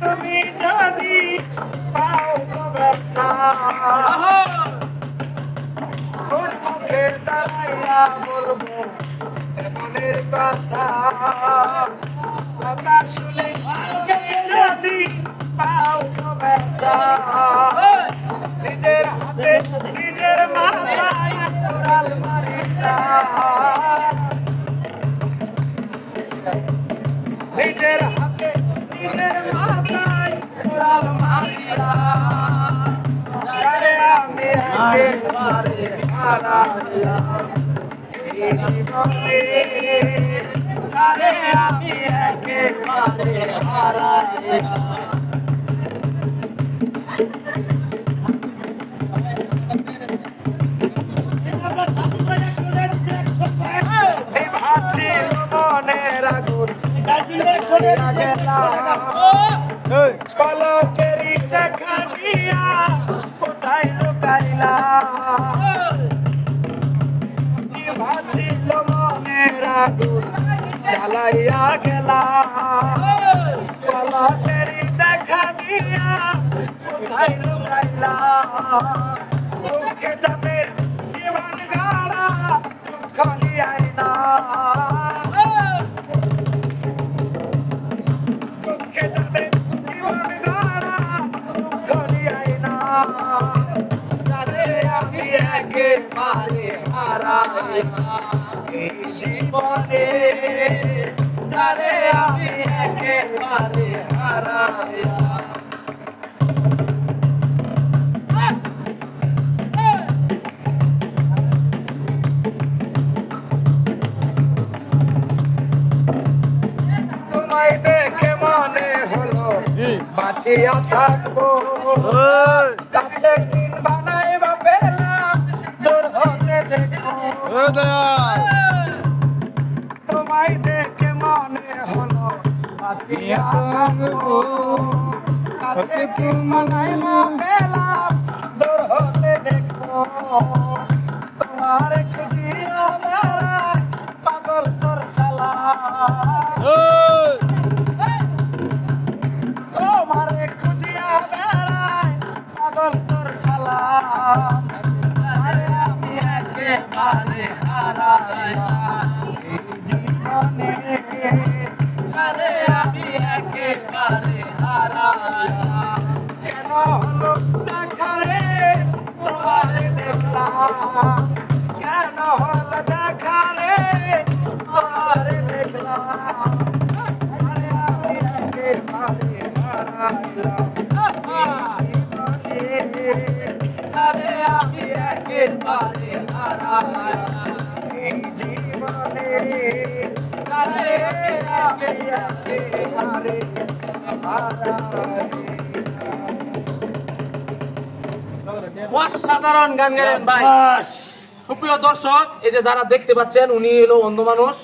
তুমি যদি পাও তো ব্যথা কোন মুখে দাঁড়াইয়া বলবো মনের কথা কথা শুনে তুমি যদি পাও তো ব্যথা নিজের হাতে নিজের মাথায় কোরাল মারিয়া নিজের হাতে নিজের মাথায় কোরাল মারিয়া আমি একেবারে হারাইয়া এই জীবনে আরে আমি একেবারে হারাইয়া ভাবছিল মনের আগুন পলকেরই দেখা দিয়া কোথায় লুকাইলা ভাবছিল মনের আগুন জ্বালাইয়া গেলা পলকেরই দেখা দিয়া কোথায় লুকাইলা মুখে যাবে জীবন গাড়া খলিয়াই না মুখে যাবে জীবন গাড়া খলিয়াই না যারে আমি একেবারে হারাইয়া এই জীবনে যারে আমি একেবারে হারাইয়া তোমায় দেখে মনে হলো বাঁচিয়া থাকবো কাছে দিন বানাইবা পেলাম দূর হতে দেখো তোমায় দেখে মনে হলো বাঁচিয়া থাকবো কাছে দিন বানাইবা পেলাম দূর হতে দেখো তোমার খুঁজিয়া বেড়ায় পাগল তোর সালা তোমারে খুঁজিয়া বেড়ায় পাগল তোর সালাম আরে আমি একেবারে হারাইয়া এই জীবনে আরে আমি একেবারে হারাইয়া কেন হলো দেখা রে তোমারে দেখলাম কেন হলো দেখা রে তোমারে দেখলাম আরে আমি একেবারে আরে আমি একেবারে হারাইয়া এই জীবনে আরে আমি একেবারে অসাধারণ গান গেলেন ভাই। সুপ্রিয় দর্শক, এই যে যারা দেখতে পাচ্ছেন উনি হলো অন্ধ মানুষ,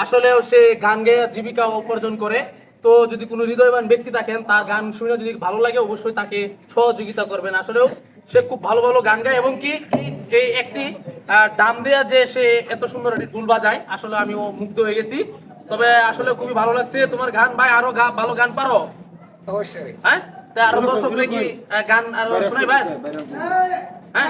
আসলে সে গান গেয়ে জীবিকা উপার্জন করে। তো যদি কোনো হৃদয়বান ব্যক্তি থাকেন, তার গান শুনে যদি ভালো লাগে অবশ্যই তাকে সহযোগিতা করবেন। আসলেও সে খুব ভালো ভালো গান গায় এবং কি এই একটি ডাম দেয়া যে সে এত সুন্দর একটি ঢুল বাজায়, আসলে আমিও মুগ্ধ হয়ে গেছি। তবে আসলে খুবই ভালো লাগছে তোমার গান ভাই। আরো ভালো গান পারো অবশ্যই। হ্যাঁ, তা আরো দর্শক কি গান আরো শোনাই ভাই? হ্যাঁ।